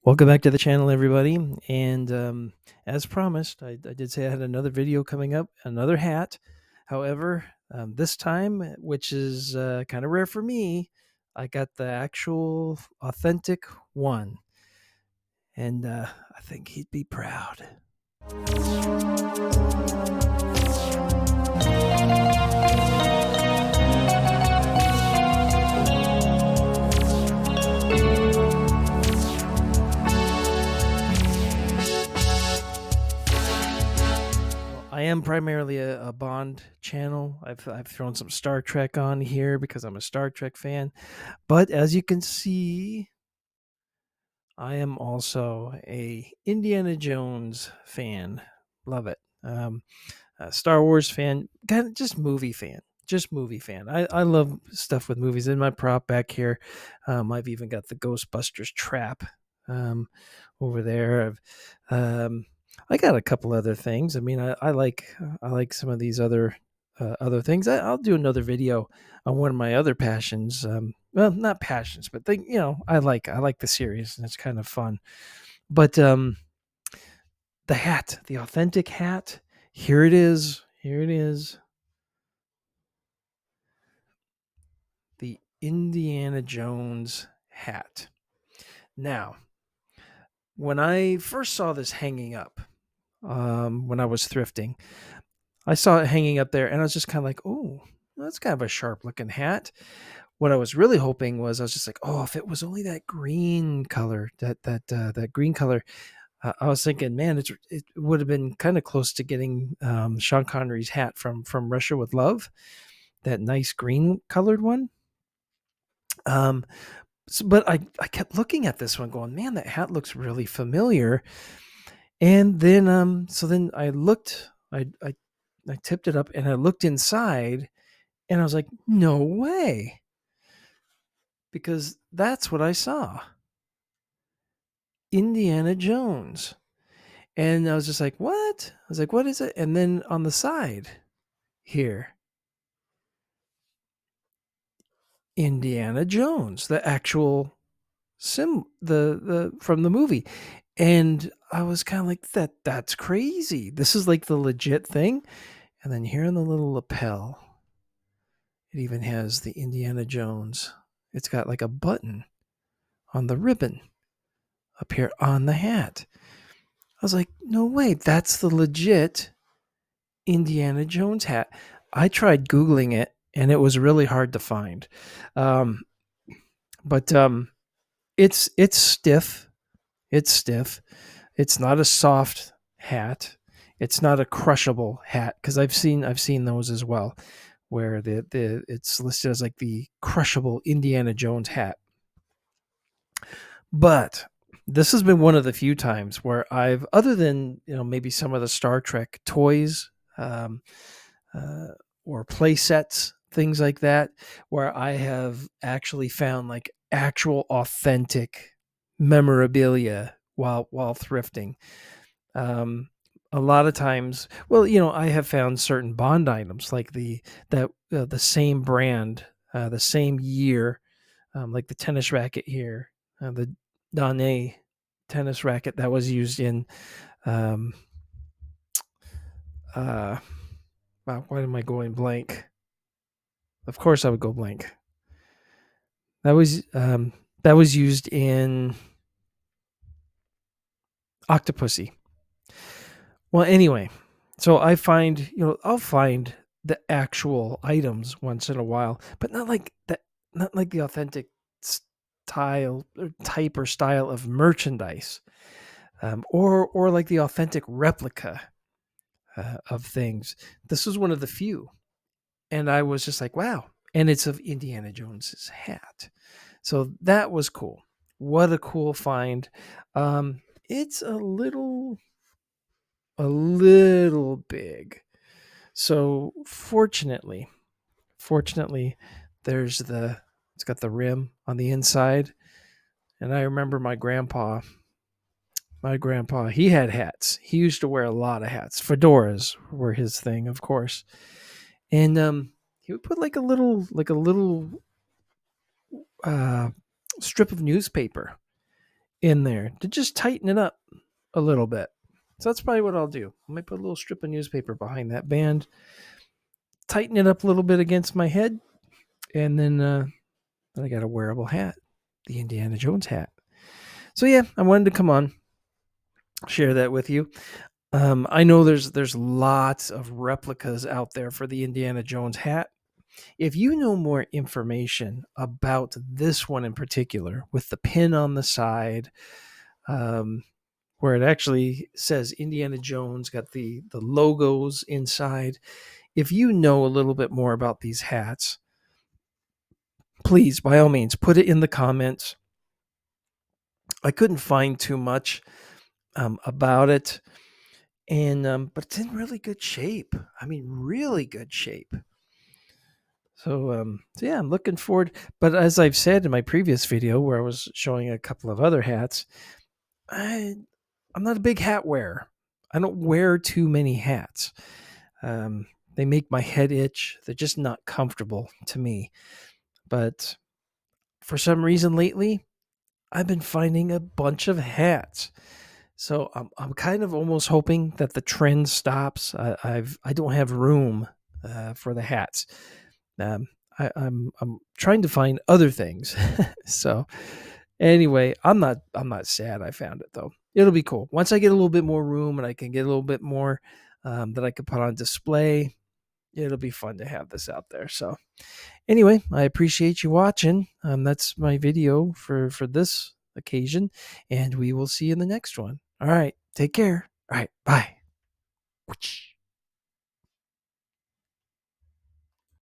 Welcome back to the channel, everybody. And as promised, I did say I had another video coming up, another hat. However, this time, which is kind of rare for me, I got the actual authentic one. And I think he'd be proud. I am primarily a Bond channel. I've thrown some Star Trek on here because I'm a Star Trek fan. But as you can see, I am also a Indiana Jones fan. Love it. A Star Wars fan, kind of just movie fan. Just movie fan. I love stuff with movies. In my prop back here, I've even got the Ghostbusters trap um, over there. I got a couple other things. I mean, I like some of these other things. I'll do another video on one of my other passions. Well, not passions, but I like the series and it's kind of fun. But the hat, the authentic hat, here it is. Here it is. The Indiana Jones hat. Now, when I first saw this hanging up, when I was thrifting, I saw it hanging up there and I was just kind of like, oh, that's kind of a sharp looking hat. What I was really hoping was I was just like, oh, if it was only that green color, that green color, I was thinking, man, it would have been kind of close to getting Sean Connery's hat from Russia with Love, that nice green colored one. Um, but I kept looking at this one, going, man, that hat looks really familiar. And then so then I looked, I tipped it up and I looked inside, and I was like, no way, because that's what I saw. Indiana Jones. And I was just like, what? I was like, what is it? And then on the side here, Indiana Jones, the actual the from the movie. And I was kind of like, that's crazy. This is like the legit thing. And then here in the little lapel, it even has the Indiana Jones. It's got like a button on the ribbon up here on the hat. I was like, no way, that's the legit Indiana Jones hat. I tried Googling it and it was really hard to find. Um, but it's stiff. It's stiff. It's not a soft hat. It's not a crushable hat, because I've seen those as well, where the it's listed as like the crushable Indiana Jones hat. But this has been one of the few times where I've, other than maybe some of the Star Trek toys, um, uh, or play sets, things like that, where I have actually found like actual authentic memorabilia while thrifting. Um, a lot of times, well, I have found certain Bond items like the same brand, the same year, like the tennis racket here, the Dane tennis racket that was used in. Um, uh, wow, why am I going blank? Of course, I would go blank. That was used in Octopussy. Well, anyway, so I find, I'll find the actual items once in a while, but not like that, not like the authentic style or type or style of merchandise, or like the authentic replica of things. This was one of the few, and I was just like, wow. And it's of Indiana Jones's hat, so that was cool. What a cool find! It's a little big. So fortunately, it's got the rim on the inside. And I remember my grandpa, he had hats. He used to wear a lot of hats. Fedoras were his thing, of course. And he would put like a little uh, strip of newspaper in there to just tighten it up a little bit. So that's probably what I'll do. I might put a little strip of newspaper behind that band, tighten it up a little bit against my head, and then I got a wearable hat, the Indiana Jones hat. So yeah, I wanted to come on, share that with you. I know there's lots of replicas out there for the Indiana Jones hat. If you know more information about this one in particular, with the pin on the side, where it actually says Indiana Jones, got the logos inside. If you know a little bit more about these hats, please, by all means, put it in the comments. I couldn't find too much about it, and but it's in really good shape. I mean, really good shape. So yeah, I'm looking forward. But as I've said in my previous video, where I was showing a couple of other hats, I'm not a big hat wearer. I don't wear too many hats. They make my head itch. They're just not comfortable to me. But for some reason lately, I've been finding a bunch of hats. So I'm kind of almost hoping that the trend stops. I don't have room for the hats. Um, I'm trying to find other things. So anyway, I'm not sad I found it though. It'll be cool once I get a little bit more room and I can get a little bit more that I could put on display. It'll be fun to have this out there. So anyway, I appreciate you watching. That's my video for this occasion, and we will see you in the next one. All right, take care. All right, bye.